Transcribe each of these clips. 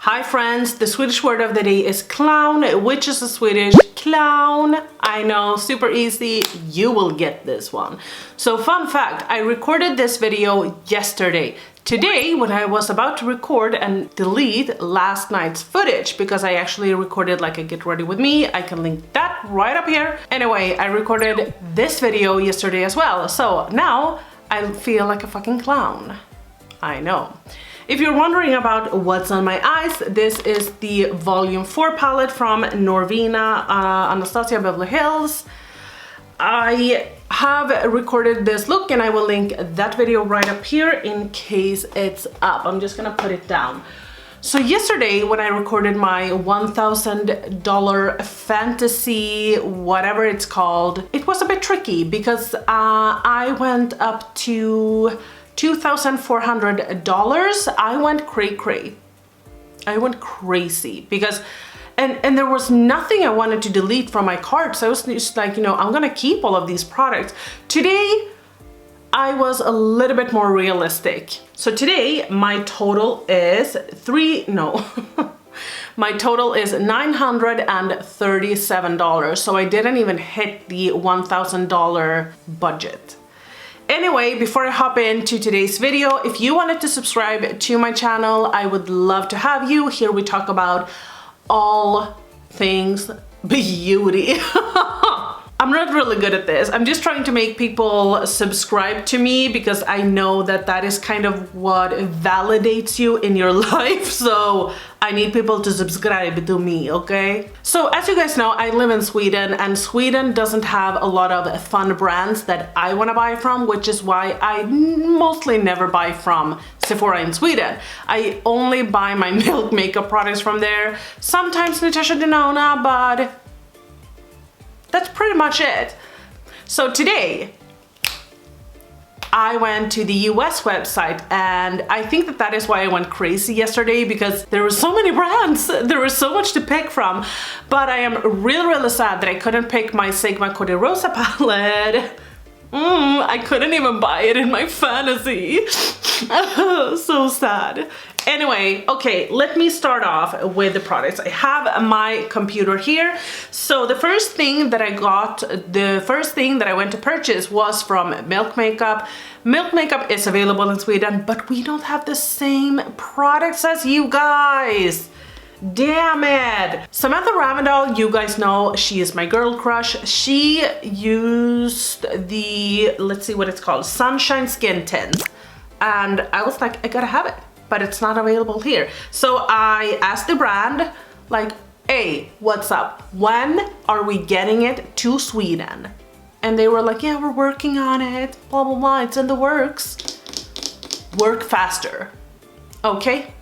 Hi friends, the Swedish word of the day is clown, which is a Swedish clown. I know, super easy, you will get this one. So fun fact, I recorded this video yesterday. Today, when I was about to record and delete last night's footage, because I actually recorded like a get ready with me, I can link that right up here. Anyway, I recorded this video yesterday as well. So now I feel like a fucking clown. I know. If you're wondering about what's on my eyes, this is the Volume 4 palette from Norvina, Anastasia Beverly Hills. I have recorded this look and I will link that video right up here in case it's up. I'm just gonna put it down. So yesterday when I recorded my $1,000 fantasy, whatever it's called, it was a bit tricky because I went up to $2,400. I went cray-cray. I went crazy because, and there was nothing I wanted to delete from my cart. So I was just like, you know, I'm gonna keep all of these products. Today, I was a little bit more realistic. So today, my total is my total is $937. So I didn't even hit the $1,000 budget. Anyway, before I hop into today's video, if you wanted to subscribe to my channel, I would love to have you. Here we talk about all things beauty. I'm not really good at this. I'm just trying to make people subscribe to me because I know that that is kind of what validates you in your life. So I need people to subscribe to me, okay? So as you guys know, I live in Sweden and Sweden doesn't have a lot of fun brands that I want to buy from, which is why I mostly never buy from Sephora in Sweden. I only buy my Milk makeup products from there. Sometimes Natasha Denona, but that's pretty much it. So today, I went to the US website and I think that that is why I went crazy yesterday because there were so many brands, there was so much to pick from, but I am really sad that I couldn't pick my Sigma Code Rosa palette. I couldn't even buy it in my fantasy. So sad. Anyway, okay, let me start off with the products. I have my computer here. So the first thing that I got, the first thing that I went to purchase was from Milk Makeup. Milk Makeup is available in Sweden, but we don't have the same products as you guys. Damn it! Samantha Ravndal, you guys know, she is my girl crush. She used the, let's see what it's called, Sunshine Skin Tint. And I was like, I gotta have it, but it's not available here. So I asked the brand, like, hey, what's up? When are we getting it to Sweden? And they were like, yeah, we're working on it, blah, blah, blah, it's in the works. Work faster. Okay,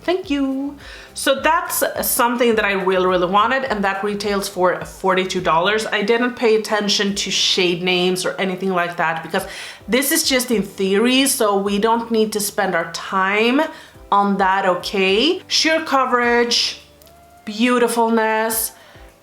thank you. So that's something that I really wanted, and that retails for $42. I didn't pay attention to shade names or anything like that because this is just in theory, so we don't need to spend our time on that, okay? Sheer coverage, beautifulness,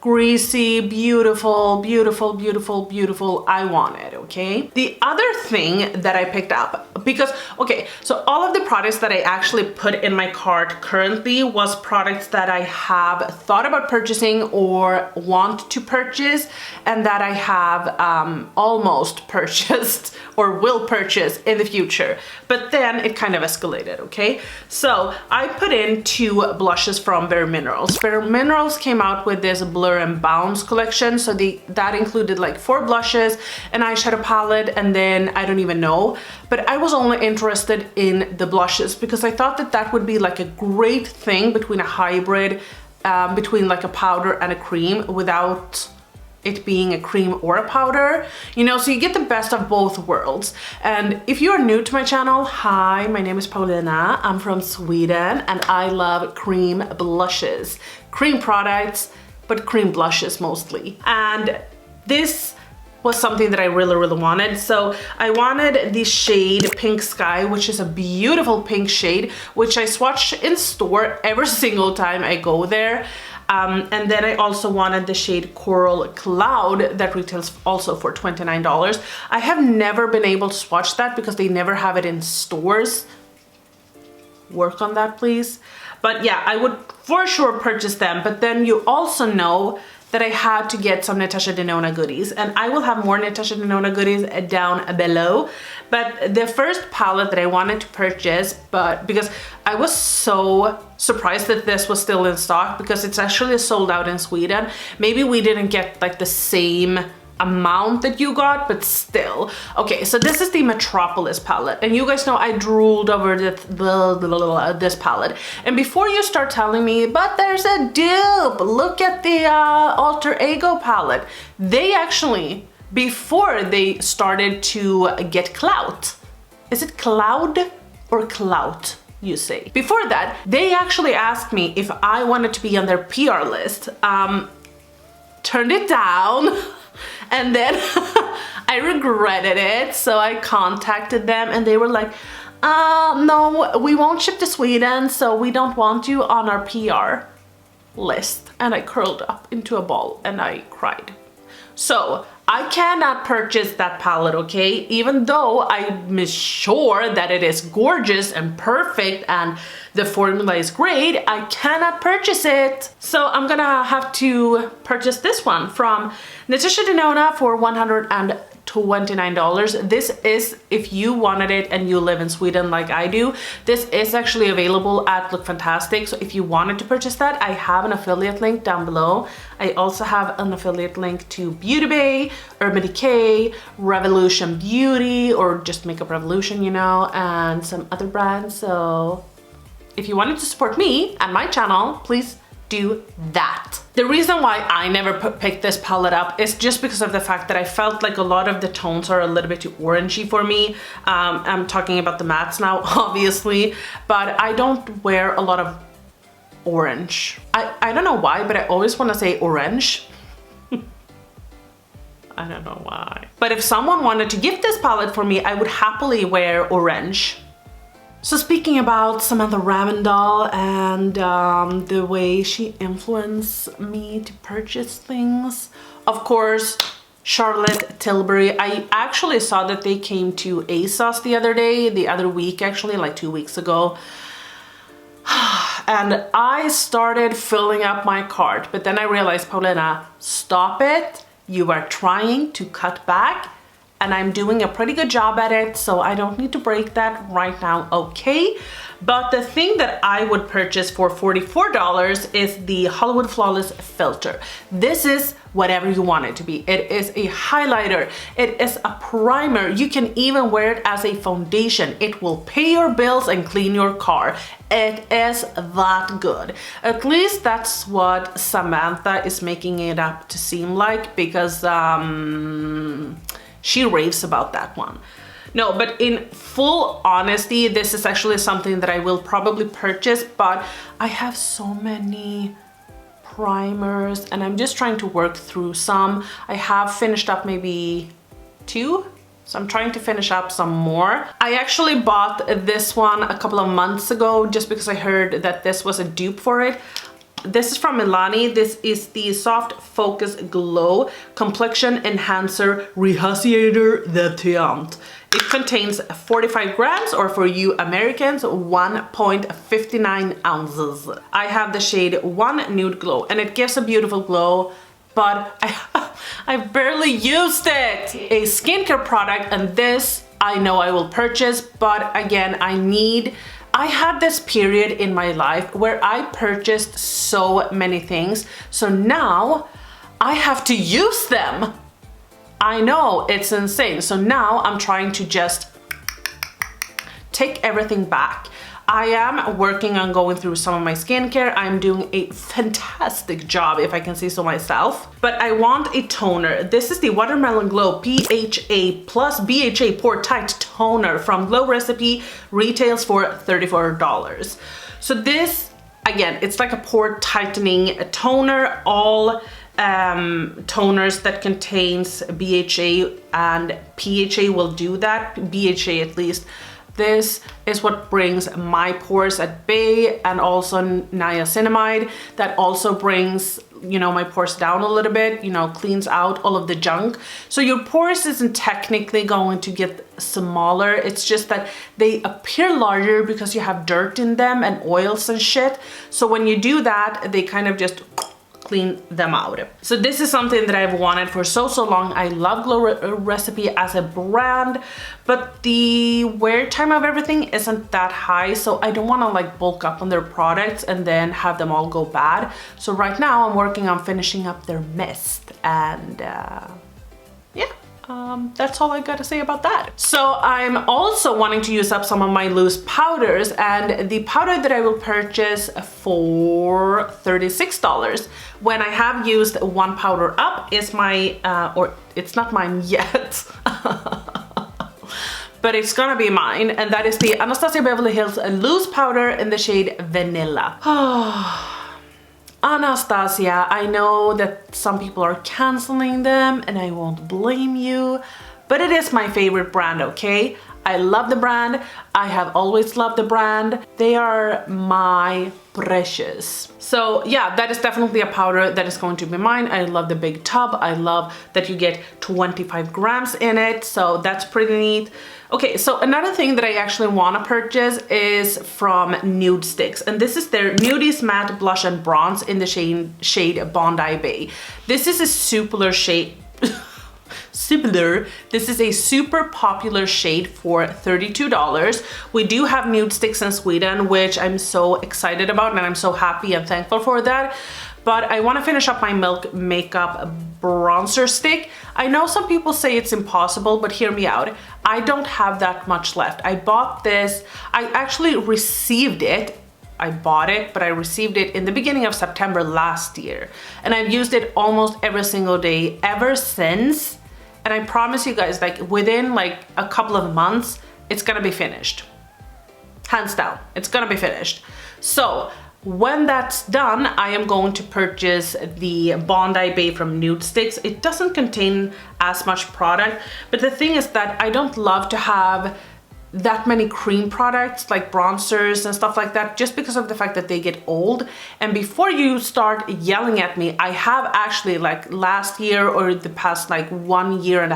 greasy, beautiful, beautiful, beautiful, beautiful. I want it, okay? The other thing that I picked up, because, okay, so all of the products that I actually put in my cart currently was products that I have thought about purchasing or want to purchase and that I have almost purchased or will purchase in the future. But then it kind of escalated, okay? So I put in 2 blushes from Bare Minerals. Bare Minerals came out with this Blur and Bounce collection, so that included like 4 blushes, an eyeshadow palette, and then I don't even know, but I was only interested in the blushes because I thought that that would be like a great thing between a hybrid, between like a powder and a cream without it being a cream or a powder, you know, so you get the best of both worlds. And if you're new to my channel, hi, my name is Paulina, I'm from Sweden, and I love cream blushes, cream products, but cream blushes mostly. And this was something that I really wanted. So I wanted the shade Pink Sky, which is a beautiful pink shade, which I swatch in store every single time I go there. And then I also wanted the shade Coral Cloud that retails also for $29. I have never been able to swatch that because they never have it in stores. Work on that, please. But yeah, I would for sure purchase them. But then you also know that I had to get some Natasha Denona goodies, and I will have more Natasha Denona goodies down below. But the first palette that I wanted to purchase, but because I was so surprised that this was still in stock, because it's actually sold out in Sweden. Maybe we didn't get like the same amount that you got, but still. Okay, so this is the Metropolis palette, and you guys know I drooled over this palette. And before you start telling me, but there's a dupe, look at the Alter Ego palette. They actually, before they started to get clout, is it cloud or clout? You say. Before that, they actually asked me if I wanted to be on their PR list. Turned it down. And then I regretted it, so I contacted them and they were like, no, we won't ship to Sweden, so we don't want you on our PR list. And I curled up into a ball and I cried. So I cannot purchase that palette, okay? Even though I'm sure that it is gorgeous and perfect and the formula is great, I cannot purchase it. So I'm gonna have to purchase this one from Natasha Denona for $129. This is, if you wanted it and you live in Sweden like I do, this is actually available at Look Fantastic. So if you wanted to purchase that, I have an affiliate link down below. I also have an affiliate link to Beauty Bay, Urban Decay, Revolution Beauty, or just Makeup Revolution, you know, and some other brands. So if you wanted to support me and my channel, please do that. The reason why I never picked this palette up is just because of the fact that I felt like a lot of the tones are a little bit too orangey for me. I'm talking about the mattes now, obviously, but I don't wear a lot of orange. I don't know why, but I always want to say orange. I don't know why. But if someone wanted to gift this palette for me, I would happily wear orange. So speaking about Samantha Ravndal and the way she influenced me to purchase things, of course, Charlotte Tilbury. I actually saw that they came to ASOS the other week actually, like 2 weeks ago. And I started filling up my cart, but then I realized, Paulina, stop it. You are trying to cut back. And I'm doing a pretty good job at it, so I don't need to break that right now, okay? But the thing that I would purchase for $44 is the Hollywood Flawless Filter. This is whatever you want it to be. It is a highlighter, it is a primer, you can even wear it as a foundation. It will pay your bills and clean your car. It is that good. At least that's what Samantha is making it up to seem like, because she raves about that one. No, but in full honesty, this is actually something that I will probably purchase, but I have so many primers and I'm just trying to work through some. I have finished up maybe 2, so I'm trying to finish up some more. I actually bought this one a couple of months ago just because I heard that this was a dupe for it. This is from Milani. This is the Soft Focus Glow Complexion Enhancer Rehaciator de Teint. It contains 45 grams, or for you Americans, 1.59 ounces. I have the shade 1 Nude Glow, and it gives a beautiful glow, but I've barely used it. A skincare product, and this I know I will purchase, but again, I had this period in my life where I purchased so many things, so now I have to use them. I know, it's insane. So now I'm trying to just take everything back. I am working on going through some of my skincare. I'm doing a fantastic job, if I can say so myself. But I want a toner. This is the Watermelon Glow PHA plus BHA Pore Tight Toner from Glow Recipe. Retails for $34. So this, again, it's like a pore tightening toner. All toners that contains BHA and PHA will do that. BHA at least. This is what brings my pores at bay, and also niacinamide that also brings you know, my pores down a little bit, you know, cleans out all of the junk. So your pores isn't technically going to get smaller. It's just that they appear larger because you have dirt in them and oils and shit. So when you do that, they kind of just clean them out. So this is something that I've wanted for so long. I love Glow Recipe as a brand, but the wear time of everything isn't that high, so I don't want to like bulk up on their products and then have them all go bad. So right now I'm working on finishing up their mist, and yeah. That's all I gotta say about that. So I'm also wanting to use up some of my loose powders, and the powder that I will purchase for $36 when I have used one powder up is my, or it's not mine yet, but it's gonna be mine, and that is the Anastasia Beverly Hills loose powder in the shade Vanilla. Anastasia, I know that some people are canceling them and I won't blame you, but it is my favorite brand, okay? I love the brand. I have always loved the brand. They are my precious. So yeah, that is definitely a powder that is going to be mine. I love the big tub. I love that you get 25 grams in it, so that's pretty neat. Okay, so another thing that I actually want to purchase is from Nudestix, and this is their Nudies Matte Blush and Bronze in the shade Bondi Bay. This is a super shade. This is a super popular shade for $32. We do have Nudestix in Sweden, which I'm so excited about, and I'm so happy and thankful for that. But I want to finish up my Milk Makeup bronzer stick. I know some people say it's impossible, but hear me out. I don't have that much left. I bought this, I actually received it. I bought it, but I received it in the beginning of September last year. And I've used it almost every single day ever since. And I promise you guys, like within like a couple of months, it's gonna be finished. Hands down, it's gonna be finished. So when that's done, I am going to purchase the Bondi Bay from Nudestix. It doesn't contain as much product, but the thing is that I don't love to have that many cream products like bronzers and stuff like that, just because of the fact that they get old. And before you start yelling at me, I have actually, like last year or the past like 1.5 years,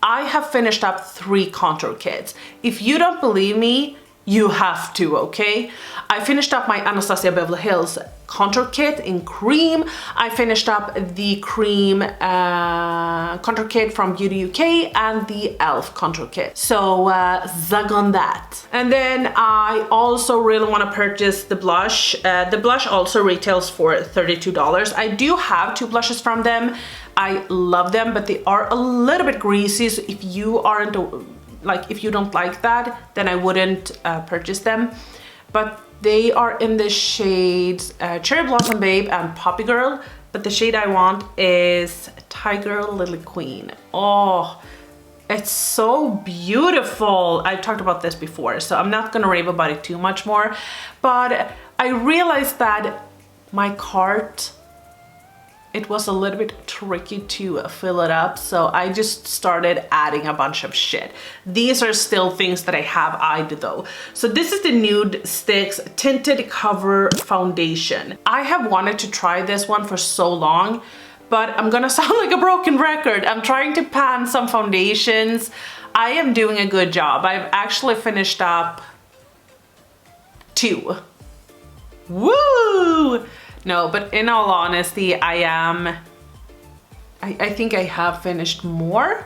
I have finished up 3 contour kits. If you don't believe me, you have to, okay? I finished up my Anastasia Beverly Hills contour kit in cream. I finished up the cream contour kit from Beauty UK and the e.l.f. contour kit. So zag on that. And then I also really want to purchase the blush. The blush also retails for $32. I do have 2 blushes from them. I love them, but they are a little bit greasy. So if you aren't if you don't like that, then I wouldn't purchase them. But they are in the shades Cherry Blossom Babe and Poppy Girl, but the shade I want is Tiger Lily Queen. Oh, it's so beautiful. I've talked about this before, so I'm not gonna rave about it too much more, but I realized that my cart, it was a little bit tricky to fill it up, so I just started adding a bunch of shit. These are still things that I have eyed though. So this is the Nudestix Tinted Cover Foundation. I have wanted to try this one for so long, but I'm gonna sound like a broken record. I'm trying to pan some foundations. I am doing a good job. I've actually finished up 2. Woo! No, but in all honesty, I think I have finished more.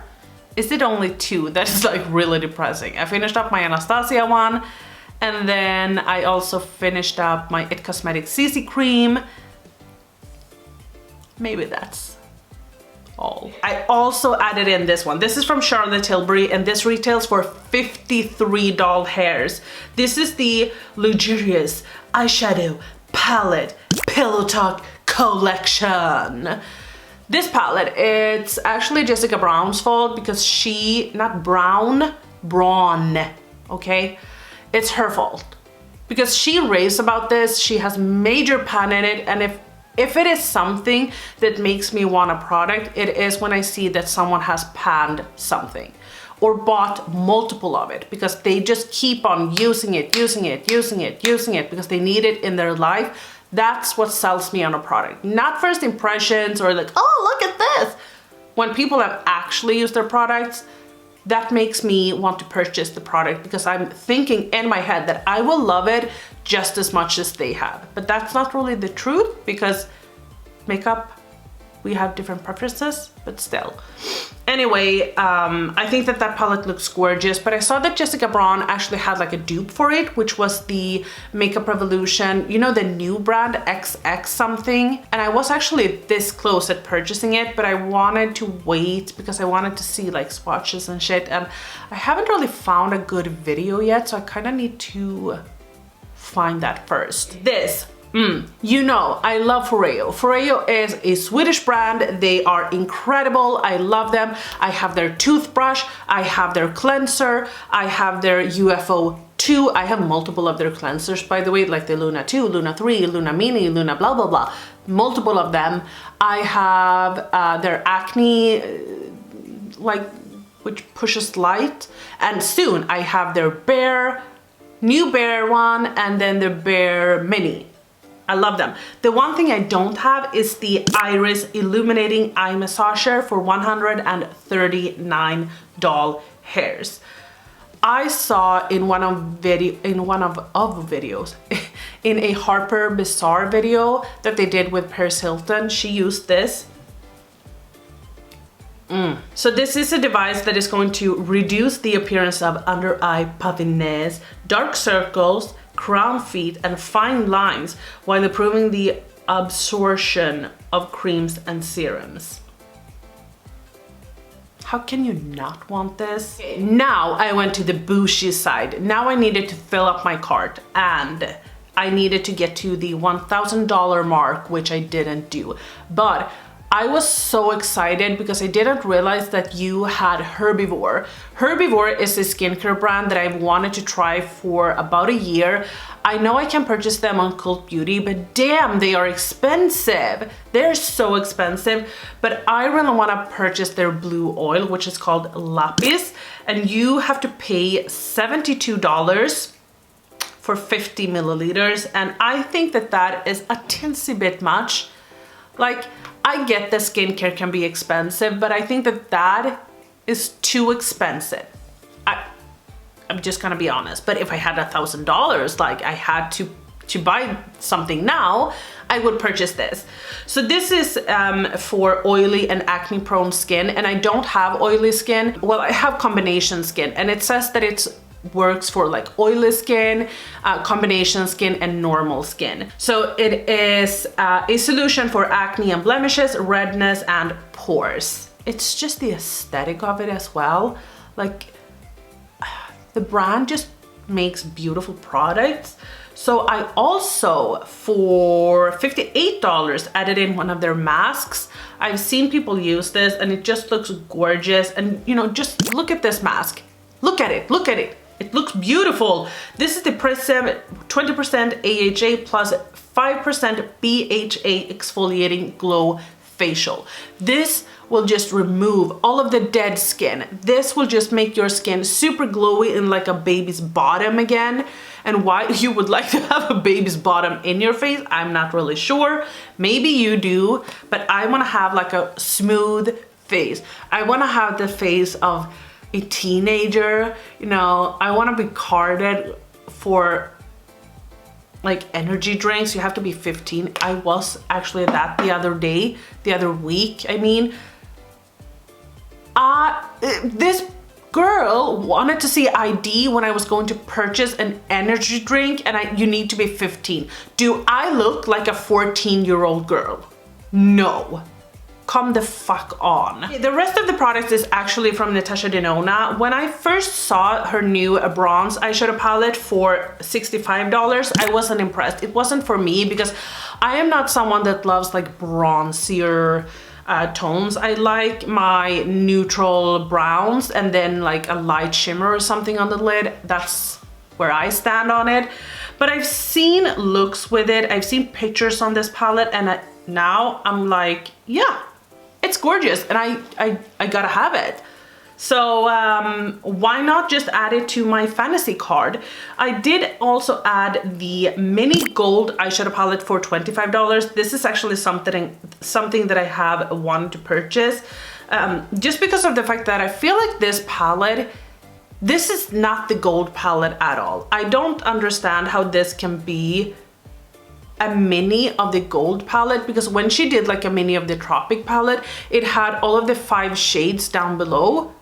Is it only 2? That is like really depressing. I finished up my Anastasia one, and then I also finished up my It Cosmetics CC cream. Maybe that's all. I also added in this one. This is from Charlotte Tilbury, and this retails for $53 hairs. This is the Luxurious Eyeshadow Palette Pillow Talk Collection. This palette, it's actually Jessica Brown's fault because she, not Brown, Braun, okay? It's her fault because she raves about this. She has major pan in it, and if it is something that makes me want a product, it is when I see that someone has panned something. or bought multiple of it because they just keep on using it because they need it in their life. That's what sells me on a product. Not first impressions or like, oh, look at this. When people have actually used their products, that makes me want to purchase the product because I'm thinking in my head that I will love it just as much as they have. But that's not really the truth because makeup, we have different preferences, but still. Anyway, I think that that palette looks gorgeous, but I saw that Jessica Braun actually had like a dupe for it, which was the Makeup Revolution, you know, the new brand XX something. And I was actually this close at purchasing it, but I wanted to wait because I wanted to see like swatches and shit. And I haven't really found a good video yet, so I kind of need to find that first. This. You know, I love Foreo. Foreo is a Swedish brand. They are incredible. I love them. I have their toothbrush. I have their cleanser. I have their UFO 2. I have multiple of their cleansers, by the way, like the Luna 2, Luna 3, Luna Mini, Luna blah, blah, blah. Multiple of them. I have their acne, like, which pushes light. And soon I have their Bare, new Bare one, and then the Bare Mini. I love them. The one thing I don't have is the Iris Illuminating Eye Massager for $139 hairs. I saw in one of videos, in a Harper Bazaar video that they did with Paris Hilton, she used this. So this is a device that is going to reduce the appearance of under eye puffiness, dark circles, crown feet, and fine lines while improving the absorption of creams and serums. How can you not want this? Now I went to the bougie side. Now I needed to fill up my cart and I needed to get to the $1,000 mark, which I didn't do. But I was so excited because I didn't realize that you had Herbivore. Herbivore is a skincare brand that I've wanted to try for about a year. I know I can purchase them on Cult Beauty, but damn, they are expensive. They're so expensive, but I really want to purchase their blue oil, which is called Lapis, and you have to pay $72 for 50 milliliters, and I think that that is a teensy bit much. Like, I get that skincare can be expensive, but I think that that is too expensive. I'm just gonna be honest, but if I had $1,000, like I had to buy something now, I would purchase this. So this is for oily and acne prone skin, and I don't have oily skin. Well, I have combination skin, and it says that it's works for like oily skin, combination skin, and normal skin. So it is a solution for acne and blemishes, redness, and pores. It's just the aesthetic of it as well. Like, the brand just makes beautiful products. So I also, for $58, added in one of their masks. I've seen people use this and it just looks gorgeous. And you know, just look at this mask. Look at it, look at it. It looks beautiful. This is the Prism 20% AHA plus 5% BHA exfoliating glow facial. This will just remove all of the dead skin. This will just make your skin super glowy in like a baby's bottom again. And why you would like to have a baby's bottom in your face, I'm not really sure. Maybe you do, but I want to have like a smooth face. I want to have the face of a teenager, you know. I want to be carded for like energy drinks. You have to be 15. I was actually that the other week, I mean. This girl wanted to see ID when I was going to purchase an energy drink, and you need to be 15. Do I look like a 14-year-old girl? No. Come the fuck on. The rest of the products is actually from Natasha Denona. When I first saw her new bronze eyeshadow palette for $65, I wasn't impressed. It wasn't for me because I am not someone that loves like bronzier tones. I like my neutral browns and then like a light shimmer or something on the lid. That's where I stand on it. But I've seen looks with it. I've seen pictures on this palette, and now I'm like, yeah, it's gorgeous, and I gotta have it. So why not just add it to my fantasy card? I did also add the mini gold eyeshadow palette for $25. This is actually something that I have wanted to purchase, just because of the fact that I feel like this palette, this is not the gold palette at all. I don't understand how this can be a mini of the gold palette, because when she did like a mini of the Tropic palette, it had all of the 5 shades down below.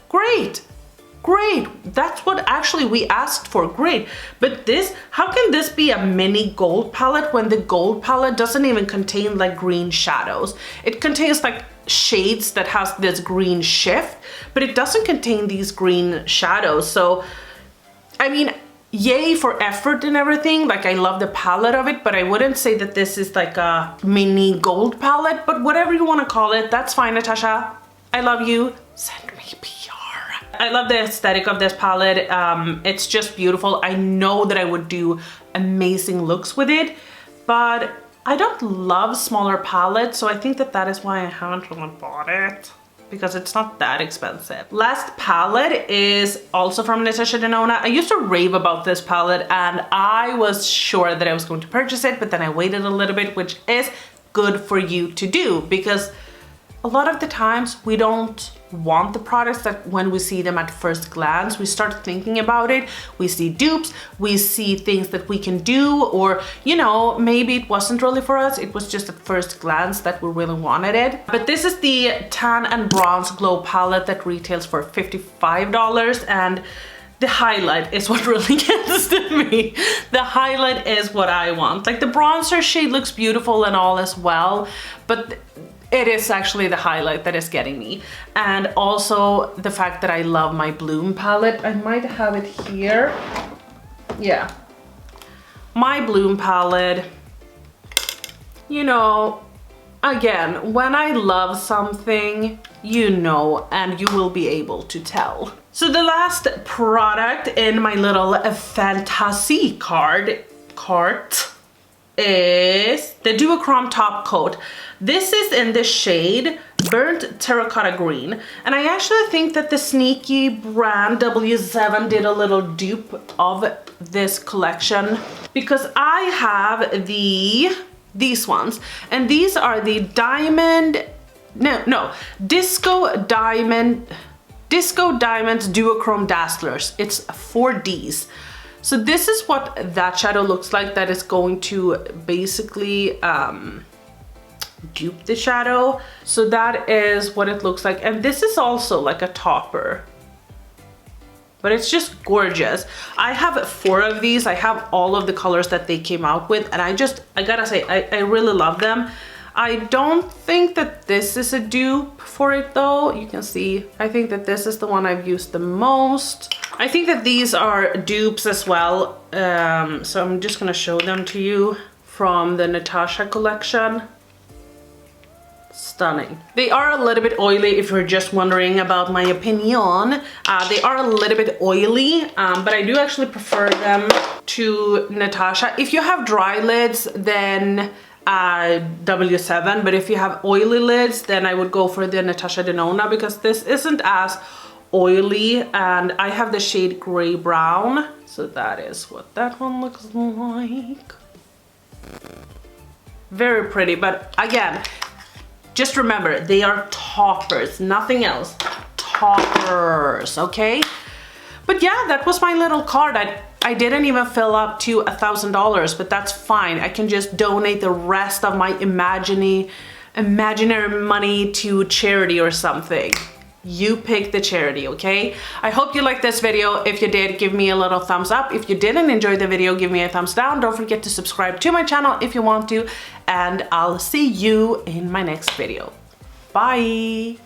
Great, great. That's what actually we asked for, great. But this, how can this be a mini gold palette when the gold palette doesn't even contain like green shadows? It contains like shades that has this green shift, but it doesn't contain these green shadows. So, I mean, yay for effort and everything. Like, I love the palette of it, but I wouldn't say that this is like a mini gold palette, but whatever you want to call it, that's fine, Natasha. I love you. Send me PR. I love the aesthetic of this palette. It's just beautiful. I know that I would do amazing looks with it, but I don't love smaller palettes, so I think that that is why I haven't really bought it, because it's not that expensive. Last palette is also from Natasha Denona. I used to rave about this palette and I was sure that I was going to purchase it, but then I waited a little bit, which is good for you to do, because a lot of the times we don't want the products that when we see them at first glance, we start thinking about it. We see dupes, we see things that we can do, or, you know, maybe it wasn't really for us. It was just at first glance that we really wanted it. But this is the Tan and Bronze Glow palette that retails for $55, and the highlight is what really gets to me. The highlight is what I want. Like, the bronzer shade looks beautiful and all as well, but it is actually the highlight that is getting me. And also the fact that I love my Bloom palette. I might have it here. Yeah. My Bloom palette. You know, again, when I love something, you know, and you will be able to tell. So the last product in my little fantasy cart is the Duochrome top coat. This is in the shade Burnt Terracotta Green, and I actually think that the sneaky brand W7 did a little dupe of this collection, because I have these ones, and these are the Disco Diamonds Duochrome Dazzlers. It's 4Ds. So this is what that shadow looks like. That is going to basically dupe the shadow. So that is what it looks like. And this is also like a topper, but it's just gorgeous. I have 4 of these. I have all of the colors that they came out with, and I gotta say, I really love them. I don't think that this is a dupe for it though. You can see, I think that this is the one I've used the most. I think that these are dupes as well. So I'm just gonna show them to you from the Natasha collection. Stunning. They are a little bit oily, if you're just wondering about my opinion. They are a little bit oily, but I do actually prefer them to Natasha. If you have dry lids, then W7, but if you have oily lids, then I would go for the Natasha Denona, because this isn't as oily, and I have the shade Gray Brown. So that is what that one looks like. Very pretty, but again, just remember, they are toppers, nothing else. Toppers, okay? But yeah, that was my little card. I didn't even fill up to $1,000, but that's fine. I can just donate the rest of my imaginary money to charity or something. You pick the charity, okay? I hope you liked this video. If you did, give me a little thumbs up. If you didn't enjoy the video, give me a thumbs down. Don't forget to subscribe to my channel if you want to, and I'll see you in my next video. Bye!